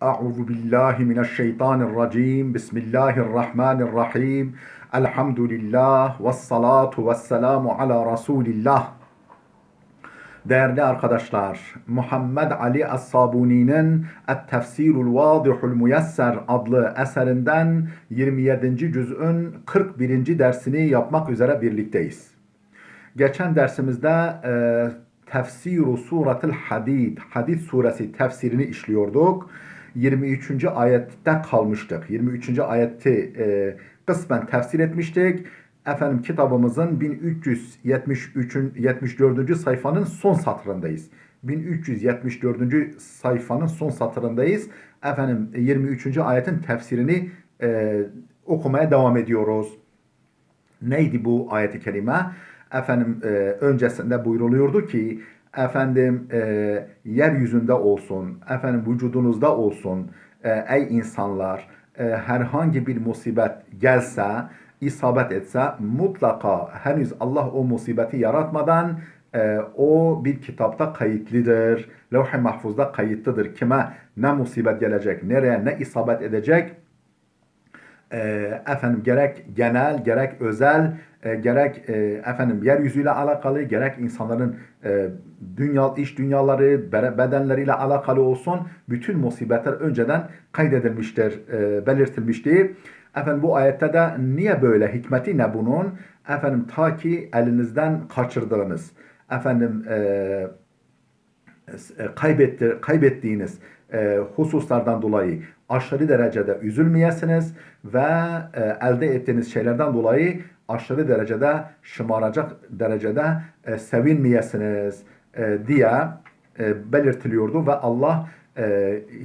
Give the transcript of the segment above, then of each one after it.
Euzu billahi mineşşeytanirracim. Bismillahirrahmanirrahim. Elhamdülillah ve salatu ve selamu ala Resulillah. Değerli arkadaşlar, Muhammed Ali As-Sabuni'nin Et-Tefsirul Vadihul Muyesser adlı eserinden 27. cüz'ün 41. dersini yapmak üzere birlikteyiz. Geçen dersimizde Tefsiru Suratul Hadid, Hadid suresi tefsirini işliyorduk. 23. ayette kalmıştık. 23. ayeti kısmen tefsir etmiştik. Efendim kitabımızın 1374. sayfanın son satırındayız. 1374. sayfanın son satırındayız. Efendim 23. ayetin tefsirini okumaya devam ediyoruz. Neydi bu ayet-i kerime? Efendim öncesinde buyruluyordu ki efendim yeryüzünde olsun, efendim vücudunuzda olsun ey insanlar herhangi bir musibet gelse, isabet etse mutlaka henüz Allah o musibeti yaratmadan o bir kitapta kayıtlıdır. Levh-i Mahfuz'da kayıtlıdır. Kime ne musibet gelecek, nereye ne isabet edecek? Efendim gerek genel, gerek özel, gerek efendim yeryüzüyle alakalı, gerek insanların iş dünyaları, bedenleriyle alakalı olsun, bütün musibetler önceden kaydedilmiştir, belirtilmiştir. Efendim bu ayette de niye böyle, hikmeti ne bunun? Efendim ta ki elinizden kaçırdığınız, efendim kaybettiğiniz hususlardan dolayı aşırı derecede üzülmeyesiniz ve elde ettiğiniz şeylerden dolayı aşırı derecede şımaracak derecede sevinmeyesiniz diye belirtiliyordu ve Allah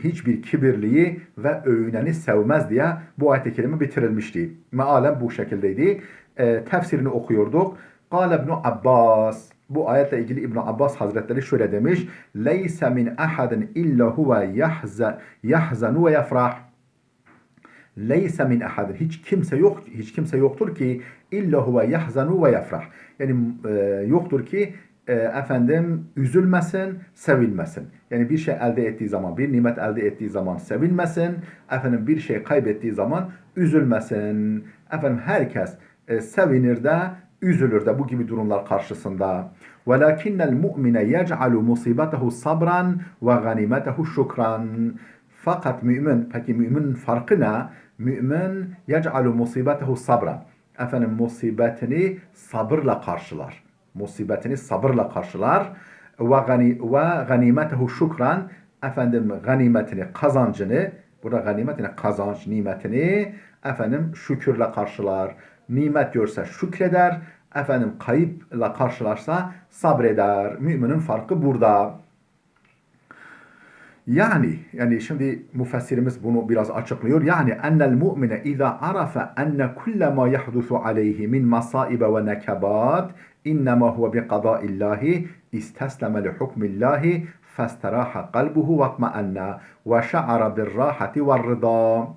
hiçbir kibirliyi ve övüneni sevmez diye bu ayet-i kerime bitirilmişti. Mealen bu şekildeydi. Tefsirini okuyorduk. Kâle İbn Abbas, bu ayetle ilgili İbn Abbas Hazretleri şöyle demiş: "Leyse min ahadin illa huve yahzanu ve yafrah." Leyse min ahadin, hiç kimse yok, hiç kimse yoktur ki illa huve yahzanu ve yafrah. Yani yoktur ki efendim üzülmesin, sevinmesin. Yani bir şey elde ettiği zaman, bir nimet elde ettiği zaman sevinmesin. Efendim bir şey kaybettiği zaman üzülmesin. Efendim herkes sevinir de üzülür de bu gibi durumlar karşısında. وَلَكِنَّ الْمُؤْمِنَ يَجْعَلُ مُصِيبَتَهُ صَبْرًا وَغَنِيمَتَهُ شُكْرًا. Fakat mümin, peki müminin farkı ne? Mümin yec'alu musibetehu sabran. Efendim musibetini sabırla karşılar. Musibetini sabırla karşılar. Ve ganimetehu şükran. Efendim ganimetini, kazancını, burada ganimetini, kazanç, nimetini efendim şükürle karşılar. Nimet görse şükreder. Efendim kayıpla karşılarsa sabreder. Müminin farkı burada. Yani şimdi müfessirimiz bunu biraz açıklıyor. Yani ennel mu'mine iza arafa enne kulle ma yahdusu aleyhi min masaibe ve nekabat innema huve bi qadaillahi istesleme li hukmillahi festeraha kalbuhu ve atma'anna ve şa'ara bir rahati ve rıda.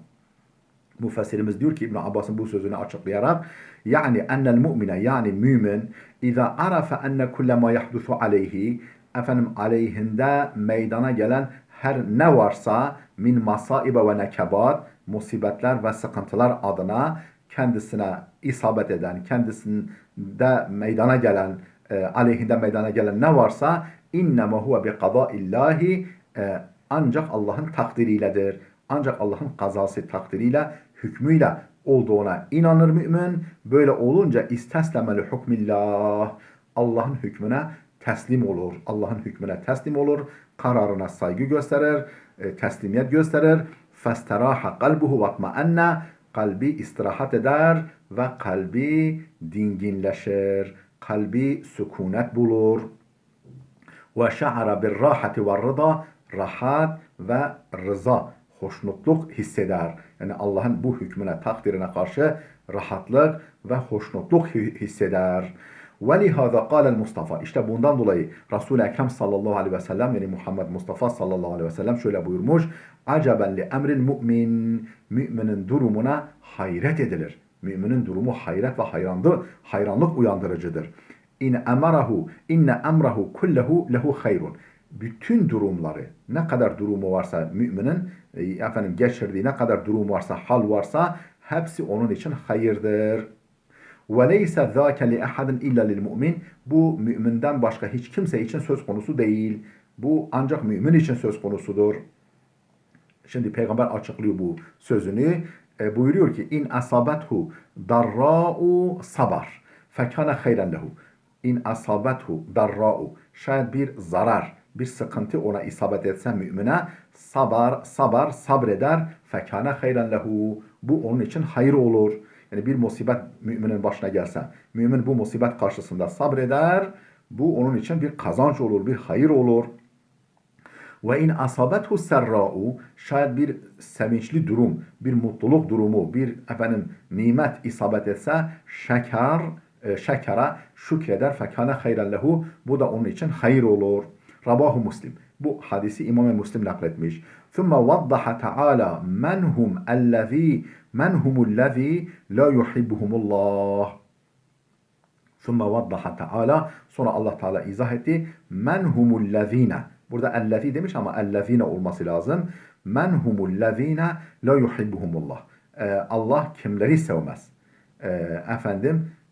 Müfessirimiz diyor ki İbn Abbas'ın bu sözünü açıklayarak yani ennel mu'mine, yani mümin iza arafa enne kulle ma yahdusu aleyhi, efendim aleyhinde meydana gelen her ne varsa min masaibe ve nekebat, musibetler ve sıkıntılar adına kendisine isabet eden, kendisinde meydana gelen, aleyhinde meydana gelen ne varsa innema huve bi qadaillahi, ancak Allah'ın takdiriyledir. Ancak Allah'ın kazası, takdiriyle, hükmüyle olduğuna inanır mümin. Böyle olunca isteslemeli hukmillah, Allah'ın hükmüne teslim olur. Allah'ın hükmüne teslim olur. Kararına saygı gösterir, teslimiyet gösterir. Festeraha kalbuhu vatmaenne, kalbi istirahat eder ve kalbi dinginleşir. Kalbi sükunet bulur. Ve şa'ara bir rahati ve rıda, rahat ve rıza, hoşnutluk hisseder. Yani Allah'ın bu hükmüne, takdirine karşı rahatlık ve hoşnutluk hisseder. وَلِهَذَا قَالَ Mustafa. İşte bundan dolayı Resul-i Ekrem sallallahu aleyhi ve sellem, yani Muhammed Mustafa sallallahu aleyhi ve sellem şöyle buyurmuş: عَجَبًا لِأَمْرِ الْمُؤْمِنِ. Müminin durumuna hayret edilir. Müminin durumu hayret ve hayranlık uyandırıcıdır. İnne emrahu kullehu lehu hayrun. bütün durumları, ne kadar durumu varsa müminin, geçirdiği ne kadar durum varsa, hal varsa hepsi onun için hayırdır. وَلَيْسَ ذَاكَ لِأَحَدٍ اِلَّا لِلْمُؤْمِنِ Bu müminden başka hiç kimse için söz konusu değil. Bu ancak mümin için söz konusudur. Şimdi peygamber açıklıyor bu sözünü. Buyuruyor ki in asabethu darra'u sabar fekana hayran lehu. İn asabethu darra'u şayet bir zarar, bir sıkıntı ona isabet etse mümine sabreder fekana hayran lehu. Bu onun için hayır olur. Yani bir musibet müminin başına gelse, mümin bu musibet karşısında sabreder. Bu onun için bir kazanç olur, bir hayır olur. Ve in asabethu serra'u şayet bir sevinçli durum, bir mutluluk durumu, bir nimet isabet etse şekera şükreder fekâne hayran lehu bu da onun için hayır olur. Rabahu Muslim. Bu hadisi İmam-ı Müslim nakletmiş. ثُمَّ وَضَّحَ تَعَالَى مَنْ هُمُ الَّذ۪ي لَا يُحِبُّهُمُ اللّٰهِ ثُمَّ وَضَّحَ تَعَالَى Sonra Allah Teala izah etti. مَنْ هُمُ الَّذ۪ينَ Burada ellezî demiş ama ellezîne olması lazım. Men humullezîne la yuhibbuhumullah. Allah kimleri sevmez.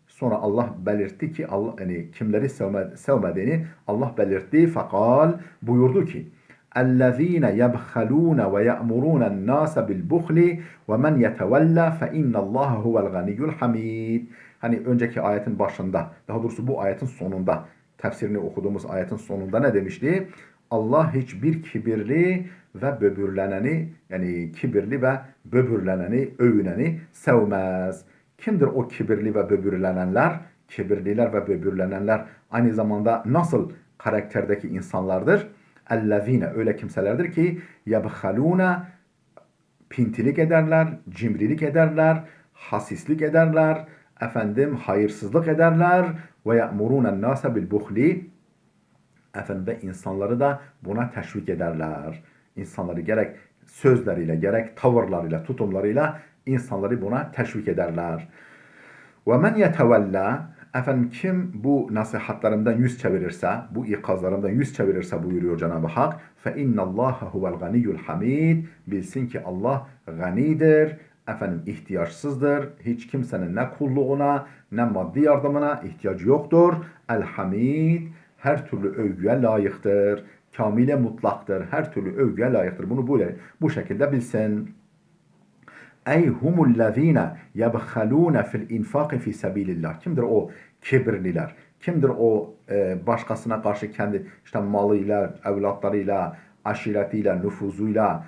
Sonra Allah belirtti ki Allah yani kimleri sevmediğini Allah belirtti. Fakal buyurdu ki ellezîne yebhalûne ve ye'murûnen nâse bil buhli ve men yetevella fe innallâhe huvel ganiyyul hamid. Hani önceki ayetin başında, daha doğrusu bu ayetin sonunda, tefsirini okuduğumuz ayetin sonunda ne demişti? Allah hiçbir kibirli ve böbürleneni, yani kibirli ve böbürleneni, övüneni sevmez. Kimdir o kibirli ve böbürlenenler? Kibirliler ve böbürlenenler aynı zamanda nasıl karakterdeki insanlardır? Ellezine öyle kimselerdir ki yebhalune pintilik ederler, cimrilik ederler, hasislik ederler, hayırsızlık ederler ve ye'murûnen nâse bil buhli ve insanları da buna teşvik ederler. İnsanları gerek sözleriyle, gerek tavırlarıyla, tutumlarıyla insanları buna teşvik ederler. Ve men yetevella kim bu nasihatlarımdan yüz çevirirse, bu ikazlarımdan yüz çevirirse buyuruyor Cenab-ı Hak fe innallâhe huvel ganiyyul hamid bilsin ki Allah ganidir, ihtiyaçsızdır. Hiç kimsenin ne kulluğuna ne maddi yardımına ihtiyacı yoktur. El-Hamid her türlü övgüye layıktır. Kamile mutlaktır. Her türlü övgüye layıktır. Bunu böyle bu şekilde bilsin. Ey humullezine yebhalûne fil infâki fî sebîlillah. Kimdir o kibirliler? Kimdir o başkasına karşı kendi malıyla, evlatlarıyla, aşiretiyle, nüfuzuyla,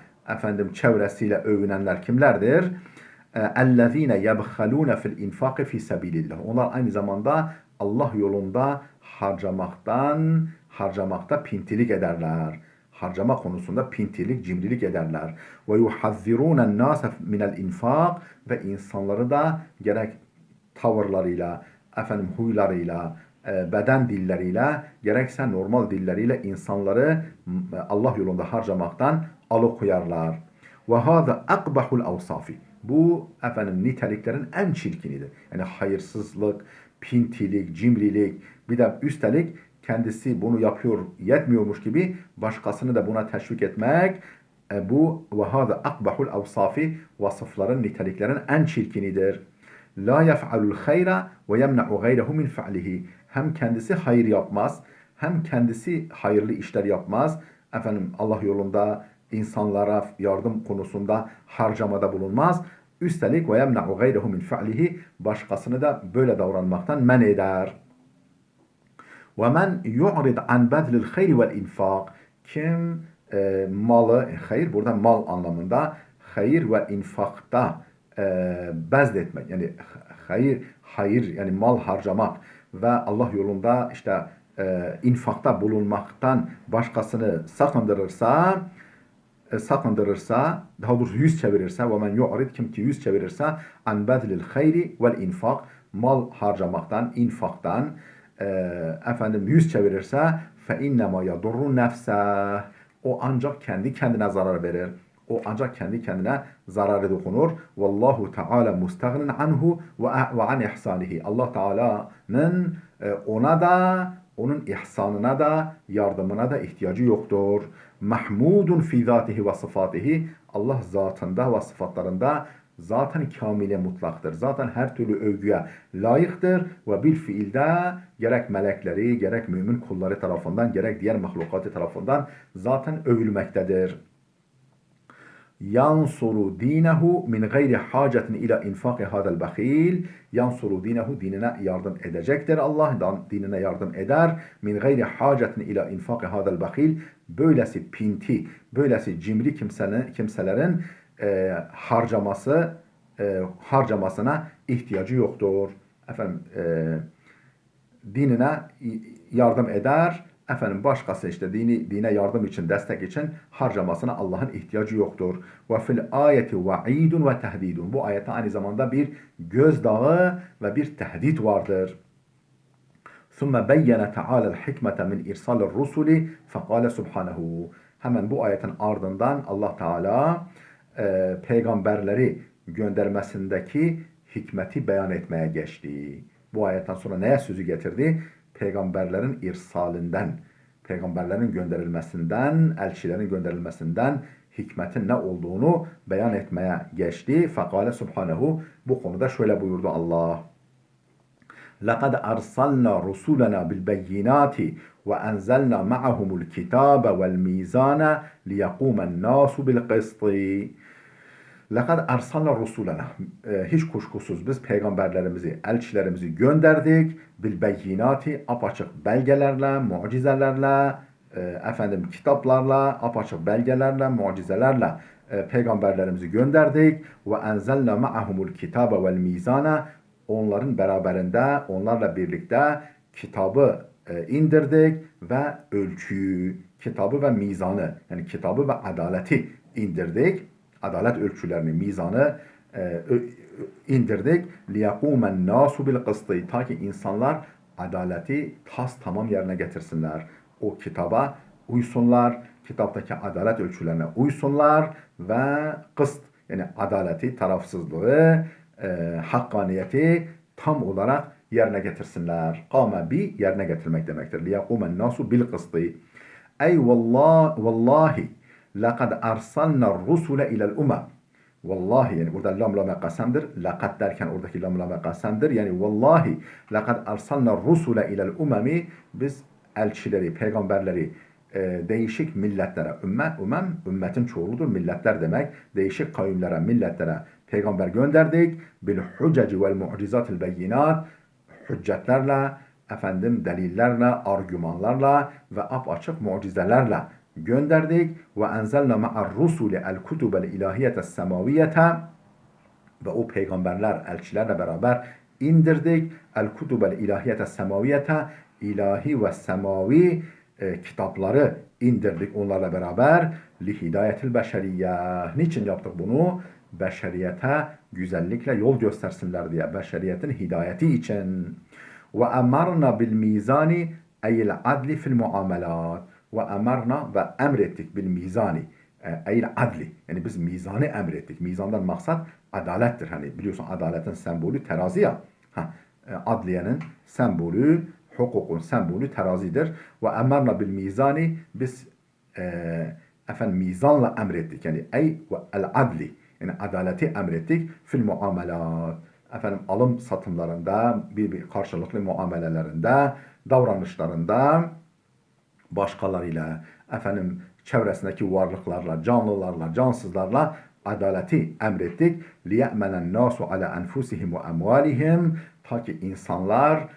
çevresiyle övünenler kimlerdir? Ellezine yebhalûne fil infâki fî sebîlillah. Onlar aynı zamanda Allah yolunda harcamakta pintilik ederler. Harcama konusunda pintilik, cimrilik ederler. Ve yuhazzirûnen nâse minel infâk ve insanları da gerek tavırlarıyla, huylarıyla, beden dilleriyle, gerekse normal dilleriyle insanları Allah yolunda harcamaktan alıkoyarlar. Ve hâze akbahul avsafi. Bu niteliklerin en çirkinidir. Yani hayırsızlık, pintilik, cimrilik, bir de üstelik kendisi bunu yapıyor, yetmiyormuş gibi başkasını da buna teşvik etmek, bu ve hâze akbahul avsafi vasıfların, niteliklerin en çirkinidir. La yef'alul hayra ve yemna'u gayrehu min fe'lihi. Hem kendisi hayır yapmaz, hem kendisi hayırlı işler yapmaz. Allah yolunda insanlara yardım konusunda harcamada bulunmaz. Üstelik ve yemna'u gayrehu min fe'lihi başkasını da böyle davranmaktan men eder. وَمَنْ يُعْرِضْ عَنْ بَذْلِ الْخَيْرِ وَالْاِنْفَاقِ Kim malı, hayır burada mal anlamında, hayır ve infakta bezletmek, yani hayır yani mal harcamak ve Allah yolunda infakta bulunmaktan başkasını sakındırırsa, daha doğrusu yüz çevirirse, وَمَنْ يُعْرِضْ kim ki yüz çevirirse عَنْ بَذْلِ الْخَيْرِ وَالْاِنْفَاقِ mal harcamaktan, infaktan, yüz çevirirse فَاِنَّمَا يَضُرُّ نَفْسَهِ O ancak kendi kendine zarar verir. O ancak kendi kendine zararı dokunur. Vallahu Teala mustagnin anhu ve an ihsanihi. Allah Teala'nın ona da onun ihsanına da, yardımına da ihtiyacı yoktur. Mahmudun fi zatihi ve sıfatihi. Allah zatında ve sıfatlarında zaten kamile mutlaktır. Zaten her türlü övgüye layıktır ve bil fiilde gerek melekleri, gerek mümin kulları tarafından, gerek diğer mahlukatı tarafından zaten övülmektedir. Yansuru dinehu min gayri hacetin ila infaki hadal bakhil. Yansuru dinehu, dinine yardım edecektir. Allah dinine yardım eder. Min gayri hacetin ila infaki hadal bakhil. Böylesi pinti, böylesi cimri kimselerin harcamasına ihtiyacı yoktur. Efendim dinine yardım eder. Efendim başkası işte dine yardım için, destek için harcamasına Allah'ın ihtiyacı yoktur. Ve fil ayeti va'idun ve tehdidun. Bu ayette aynı zamanda bir gözdağı ve bir tehdit vardır. ثُمَّ بَيَّنَ تَعَالَى الْحِكْمَةَ مِنْ اِرْسَالِ الرُّسُلِ فَقَالَ سُبْحَانَهُ. Hemen bu ayetin ardından Allah Teala peygamberleri göndermesindeki hikmeti beyan etmeye geçti. Bu ayetten sonra neye sözü getirdi? Peygamberlerin irsalinden, peygamberlerin gönderilmesinden, elçilerin gönderilmesinden hikmetin ne olduğunu beyan etmeye geçti. Fekale subhanehu, bu konuda şöyle buyurdu Allah. لَقَدْ أَرْسَلْنَا رُسُولَنَا بِالْبَيِّنَاتِ وَأَنْزَلْنَا مَعَهُمُ الْكِتَابَ وَالْمِيزَانَ لِيَقُومَ النَّاسُ بِالْقِسْطِ. لَقَدْ أَرْسَلْنَا رُسُولَنَا. Hiç kuşkusuz biz peygamberlerimizi, elçilerimizi gönderdik. Bilbeyinati, apaçık belgelerle, mucizelerle, kitaplarla, apaçık belgelerle, mucizelerle peygamberlerimizi gönderdik. Ve enzelna ma'ahumul kitabe vel mizana. Onların beraberinde, onlarla birlikte kitabı indirdik ve ölçüyü, kitabı ve mizanı, yani kitabı ve adaleti indirdik. Adalet ölçülerini, mizanı indirdik. لِيَقُومَ النَّاسُ بِالْقِسْطِ. Ta ki insanlar adaleti tamam yerine getirsinler. O kitaba uysunlar, kitaptaki adalet ölçülerine uysunlar ve kıst, yani adaleti, tarafsızlığı, hakkaniyeti tam olarak yerine getirsinler. Kâme bi, yerine getirmek demektir. لِيَقُومَ النَّاسُ بِالْقِسْطِ. Ey vallahi لَقَدْ أَرْسَلْنَا الرُّسُلَ إِلَى الْأُمَمِ. Vallahi, yani burada lam kasemdir. Laqad derken oradaki lam kasemdir. Yani vallahi laqad arsalna rusule ilel umami. Biz elçileri, peygamberleri değişik milletlere, ümmetin çoğuludur, milletler demek. Değişik kavimlere, milletlere peygamber gönderdik. Bil huceci vel mu'cizatil beyinat. Hüccetlerle, delillerle, argümanlarla ve apaçık mucizelerle gönderdik. Ve enzelna ma'ar rusuli el kutubel ilahiyetes semaviyete. Ve o peygamberler, elçilerle beraber indirdik. El kutubel ilahiyetes semaviyete. İlahi ve semavi kitapları indirdik onlarla beraber. Li hidayetil beşeriyye. Niçin yaptık bunu? Beşeriyete güzellikle yol göstersinler diye. Beşeriyetin hidayeti için. Ve emarna bil mizani eyl adli fil muamelat. Ve emarna ve emrettik bil mizani eyl adli. Yani biz mizanı emrettik. Mizandan maksat adalettir. Hani biliyorsun adaletin sembolü terazi ya. Adliyenin sembolü, hukukun sembolü terazidir. Ve emarna bil mizani, biz mizanla emrettik. Yani ey ve el adli. Yani adaleti emrettik fil muamelat. Alım satımlarında, bir karşılıklı muamelelerinde, davranışlarında başkalarıyla, çevresindeki varlıklarla, canlılarla, cansızlarla adaleti emrettik. لِيَأْمَنَ النَّاسُ عَلَى أَنْفُسِهِمْ وَأَمْوَالِهِمْ. Ta ki insanlar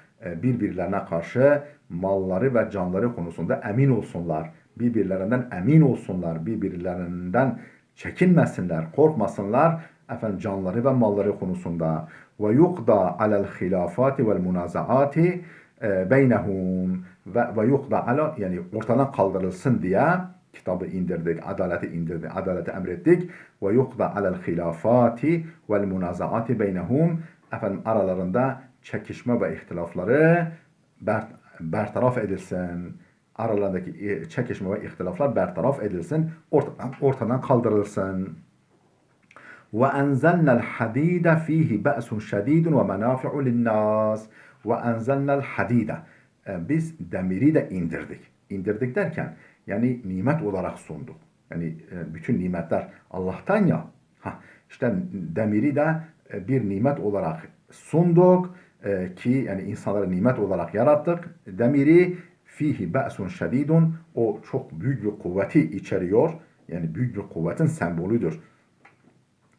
birbirlerine karşı malları ve canları konusunda emin olsunlar. Birbirlerinden emin olsunlar. Birbirlerinden çekinmesinler, korkmasınlar. Canları ve malları konusunda. وَيُقْضَى عَلَى الْخِلَافَاتِ وَالْمُنَازَعَاتِ beynehum ve yukda ala, yani ortadan kaldırılsın diye kitabı indirdik, adaleti indirdik, adaleti emrettik. Ve yukda alel hilafati vel munazaati beynehum. Aralarında çekişme ve ihtilafları bertaraf edilsin. Aralarındaki çekişme ve ihtilaflar bertaraf edilsin, ortadan kaldırılsın. Ve enzelnel hadide fihi ba'sun şedidun ve menafi'u linnas. Ve enzelnel hadide. biz demiri de indirdik. İndirdik derken yani nimet olarak sunduk. Yani bütün nimetler Allah'tan ya. İşte demiri de bir nimet olarak sunduk ki yani insanları nimet olarak yarattık. Demiri fihi ba'sun şedidun, o çok büyük bir kuvveti içeriyor. Yani büyük bir kuvvetin sembolüdür.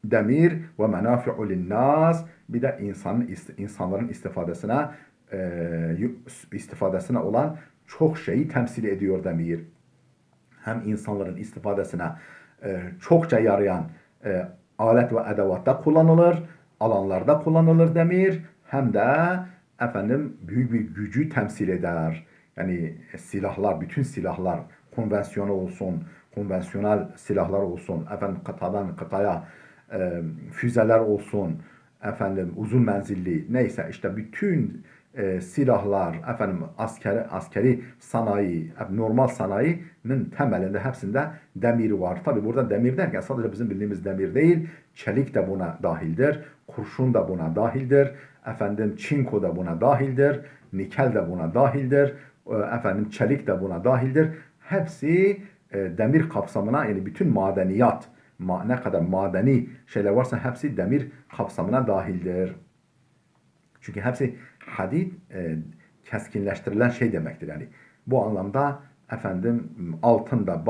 Demir ve menafi'u linnas, bir de insanların istifadesine olan çok şeyi temsil ediyor demir. Hem insanların istifadesine çokça yarayan alet ve edevatta kullanılır, alanlarda kullanılır demir, hem de büyük bir gücü temsil eder. Yani silahlar, bütün silahlar, konvansiyonel silahlar olsun, kıtadan kıtaya füzeler olsun, uzun menzilli, neyse işte bütün silahlar, askeri sanayi, normal sanayinin temelinde hepsinde demir var. Tabi burada demir derken sadece bizim bildiğimiz demir değil, çelik de buna dahildir, kurşun da buna dahildir, çinko da buna dahildir, nikel de buna dahildir, çelik de buna dahildir. Hepsi demir kapsamına, yani bütün madeniyat, ne kadar madeni şeyler varsa hepsi demir kapsamına dahildir. Çünkü hepsi hadid keskinleştirilen şey demektir. Yani bu anlamda altında,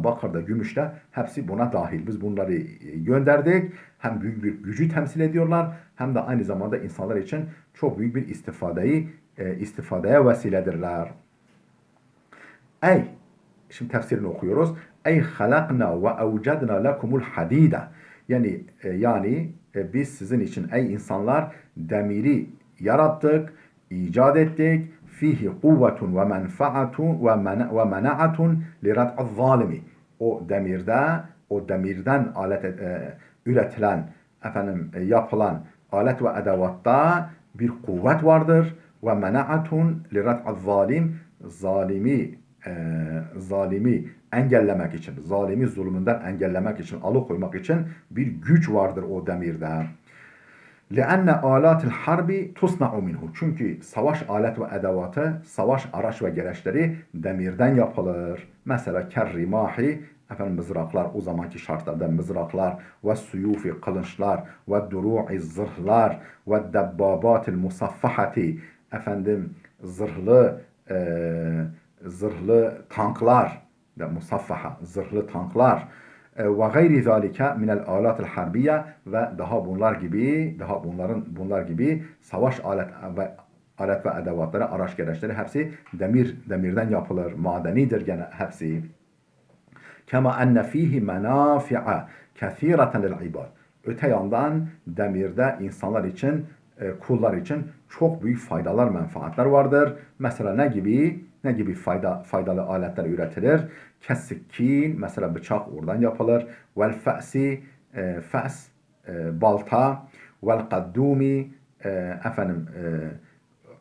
bakırda, gümüşte hepsi buna dahil. Biz bunları gönderdik. Hem büyük bir gücü temsil ediyorlar, hem de aynı zamanda insanlar için çok büyük bir istifadeye vesiledirler. Ey, şimdi tefsirini okuyoruz. Ey halakna ve evcedna lekumul hadida. Yani biz sizin için ey insanlar demiri yarattık, icat ettik. Fihi kuvvetun ve menfaatun ve mena'atun li rad'az zalimi. O demirden üretilen, yapılan alet ve edevatta bir kuvvet vardır. Ve mena'atun li rad'az zalim. Zalimi engellemek için, zalimi zulmünden engellemek için, alıkoymak için bir güç vardır o demirde. لأن آلات الحرب تصنع منه. Çünkü savaş alet ve edevatı, savaş araç ve gereçleri demirden yapılır. Mesela kerrimahi, mızraklar, o zamanki şartlarda mızraklar, ve suyufi, kılıçlar, ve duru'i, zırhlar, ve debbabatil musaffahati, zırhlı tanklar, musaffaha, zırhlı tanklar, ve gayri zalika minel alatil harbiye, ve bunlar gibi savaş alet ve edevatları, araç gereçleri hepsi demirden yapılır. Madenidir gene hepsi. Kema enne fihi menafi'a kethireten lil ibad. Öte yandan demirde insanlar için, kullar için çok büyük faydalar, menfaatler vardır. Mesela ne gibi faydalı aletler üretilir? Kessikkin, mesela bıçak oradan yapılır. Vel fe'si, balta. Vel kaddumi,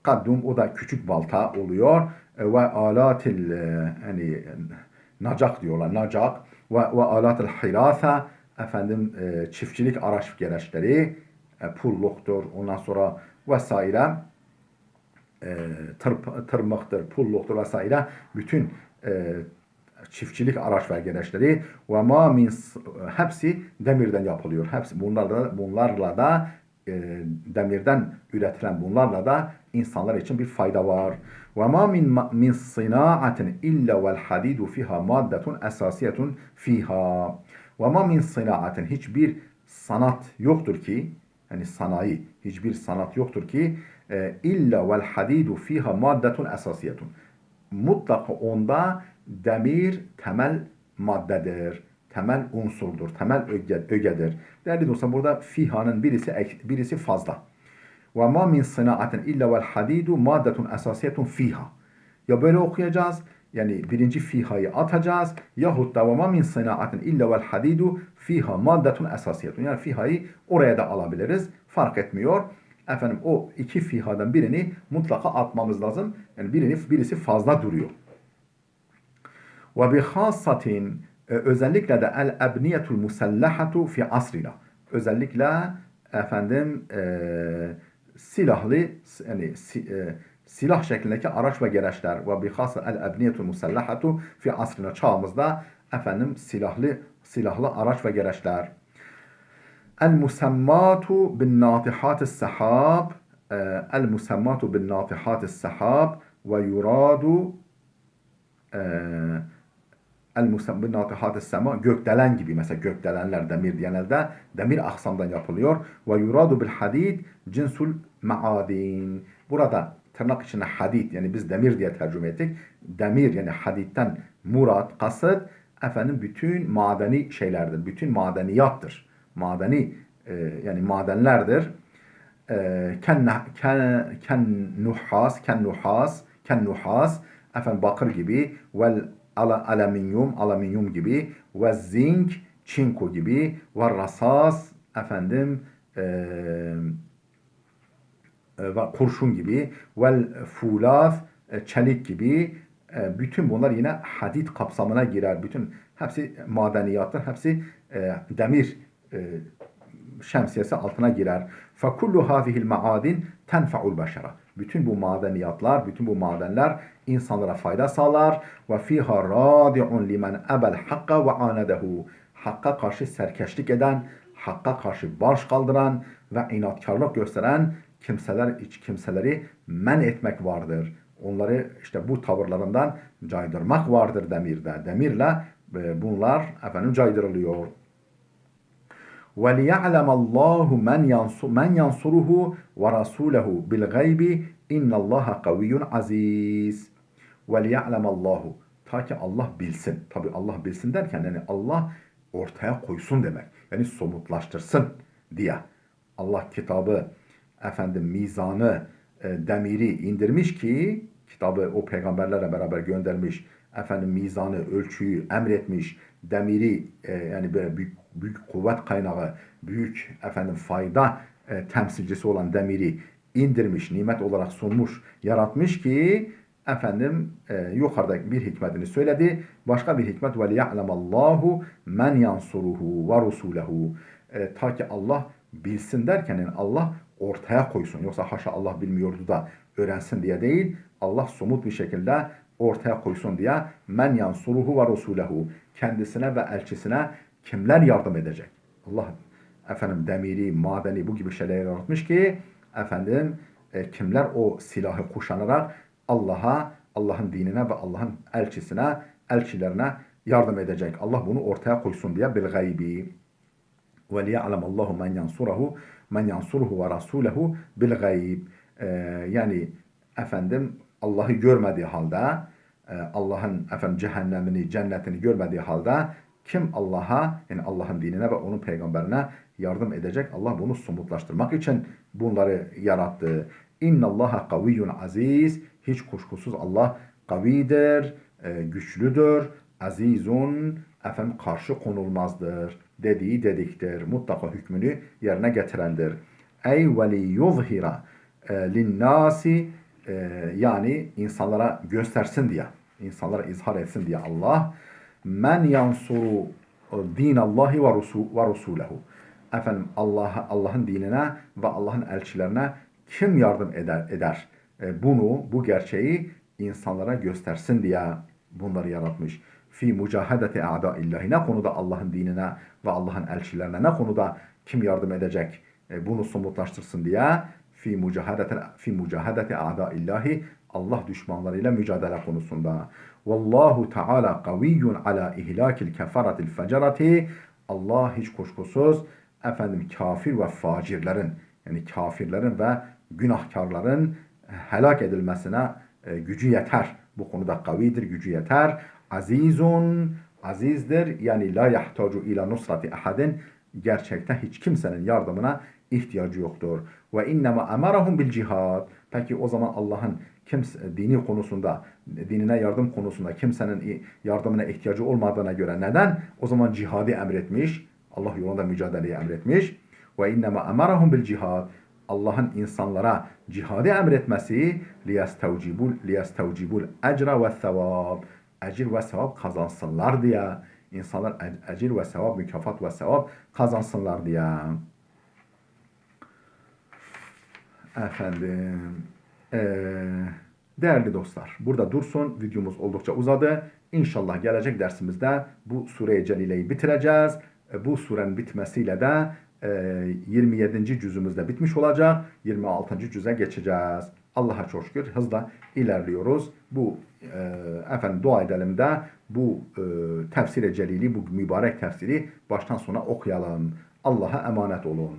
kaddum, o da küçük balta oluyor. Ve alatil, yani nacak diyorlar, nacak. Ve alatil hirasa, çiftçilik araç gereçleri, pulluktur, ondan sonra vesaire, tırmıktır, pulluktur vesaire, bütün çiftçilik araç ve gereçleri hepsi demirden yapılıyor. Hepsi bunlarla da demirden üretilen bunlarla da insanlar için bir fayda var. Ve ma min sinaatin illa vel hadidu fiha maddetun esasiyetun fiha. Ve ma min sinaatin, hiçbir sanat yoktur ki, yani sanayi, hiçbir sanat yoktur ki illa vel hadidu fiha maddetun esasiyetun. Mutlaka onda demir temel maddedir, temel unsurdur, temel ögedir. Değerli dostlar, burada fihanın birisi fazla. Ve ma min sinaatin illa vel hadidu maddetun esasiyetun fiha. Ya böyle okuyacağız, yani birinci fihayı atacağız, yahut da ve ma min sinaatin illa vel hadidu fiha maddetun esasiyetun. Yani fihayı oraya da alabiliriz, fark etmiyor. O iki fihadan birini mutlaka atmamız lazım. Yani birisi fazla duruyor. Ve bihassatin, özellikle de el ebniyetul musellahatu fi asrina. Özellikle silahlı, yani silah şeklindeki araç ve gereçler ve bihası el-ebniyetul musallahatu fi asrına çağımızda efendim silahlı araç ve gereçler. El-musemmatu bin natihatis sahab el-musemmatu bin natihatis sahab ve yuradu el-musemmatu natihatis sema gökdelen gibi, mesela gökdelenler demir genelde demir aksamdan yapılıyor. Ve yuradu bil hadid cinsul maadin. Burada tırnak içinde hadid, yani biz demir diye tercüme ettik. Demir yani haditten murat, kasıt efendim bütün madeni şeylerdir. Bütün madeniyattır. Madeni yani madenlerdir. Ken nuhas efendim bakır gibi, vel alüminyum gibi, ve zinc çinko gibi, ve rasas efendim ve kurşun gibi, vel fulas çelik gibi, bütün bunlar yine hadid kapsamına girer. Bütün hepsi madeniyattır. Hepsi demir şemsiyesi altına girer. فَكُلُّ هَذِهِ الْمَعَادِنْ تَنْفَعُ الْبَشَرَ. Bütün bu madeniyatlar, bütün bu madenler insanlara fayda sağlar. وَفِيهَا رَادِعٌ لِمَنْ أَبَى الْحَقَّ وَعَانَدَهُ. Hakka karşı serkeşlik eden, hakka karşı baş kaldıran ve inatkarlık gösteren kimseleri men etmek vardır. Onları işte bu tavırlarından caydırmak vardır demirde. Demirle bunlar efendim caydırılıyor. وَلِيَعْلَمَ اللّٰهُ مَنْ يَنْصُرُهُ وَرَسُولَهُ بِالْغَيْبِ اِنَّ اللّٰهَ قَوِيٌّ عَز۪يزٌ. وَلِيَعْلَمَ اللّٰهُ. Ta ki Allah bilsin. Tabi Allah bilsin derken yani Allah ortaya koysun demek. Yani somutlaştırsın diye. Allah kitabı, efendim mizanı, demiri indirmiş ki, kitabı o peygamberlerle beraber göndermiş, efendim mizanı, ölçüyü emretmiş, demiri yani böyle büyük kuvvet kaynağı, büyük efendim fayda temsilcisi olan demiri indirmiş, nimet olarak sunmuş, yaratmış ki efendim yukarıdaki bir hikmetini söyledi. Başka bir hikmet ve liya'lemallahu men yansuruhu ve rusulehu. Ta ki Allah bilsin derken yani Allah ortaya koysun. Yoksa haşa Allah bilmiyordu da öğrensin diye değil. Allah somut bir şekilde ortaya koysun diye men yansuruhu ve rusulehu. Kendisine ve elçisine kimler yardım edecek? Allah efendim demiri, madeni bu gibi şeyler yaratmış ki efendim kimler o silahı kuşanarak Allah'ın dinine ve Allah'ın elçilerine yardım edecek. Allah bunu ortaya koysun diye bil gaybi. Ve liya'lemallahu men yansuruhu ve rasulehu bil gayb. Yani efendim Allah'ı görmediği halde, Allah'ın efendim cehennemini, cennetini görmediği halde kim Allah'a, yani Allah'ın dinine ve onun peygamberine yardım edecek? Allah bunu somutlaştırmak için bunları yarattı. İnnallaha kaviyyun aziz. Hiç kuşkusuz Allah kavidir, güçlüdür, azizun, efendim karşı konulmazdır. Dediği dediktir. Mutlaka hükmünü yerine getirendir. Ey veli yuzhira linnasi, yani insanlara göstersin diye, insanlara izhar etsin diye Allah men yansuru dinallahi ve rusulehu. Efendim Allah'ın dinine ve Allah'ın elçilerine kim yardım eder? Bu gerçeği insanlara göstersin diye bunları yaratmış. Fi mücahedeti a'daillahi. Ne konuda Allah'ın dinine ve Allah'ın elçilerine, ne konuda kim yardım edecek? Bunu somutlaştırsın diye fi mücahedeti a'daillahi, Allah düşmanlarıyla mücadele konusunda. Vallahu Teala kaviyyun ala ihlakil kefaratil fecerati. Allah hiç kuşkusuz efendim kafir ve facirlerin, yani kafirlerin ve günahkarların helak edilmesine gücü yeter. Bu konuda kavidir, gücü yeter. Azizun, azizdir. Yani la yahtacu ila nusrati ahadin. Gerçekten hiç kimsenin yardımına ihtiyacı yoktur. Ve innema emarahum bil cihad. Peki o zaman Allah'ın dini konusunda, dinine yardım konusunda kimsenin yardımına ihtiyacı olmadığına göre neden o zaman cihadı emretmiş? Allah yolunda mücadeleyi emretmiş. Ve innema emarahum bil cihad. Allah'ın insanlara cihadı emretmesi liyestevcibul ecra ve sevab. Ecir ve sevap kazansınlar diye. İnsanlar ecir ve sevap, mükafat ve sevap kazansınlar diye. Efendim Değerli dostlar, burada dursun. Videomuz oldukça uzadı. İnşallah gelecek dersimizde bu Sure-i Celile'yi bitireceğiz. Bu surenin bitmesiyle de 27. cüzümüzde bitmiş olacak. 26. cüze geçeceğiz. Allah'a çok şükür hızla ilerliyoruz. Bu dua edelim de bu tefsir-i celili, bu mübarek tefsiri baştan sona okuyalım. Allah'a emanet olun.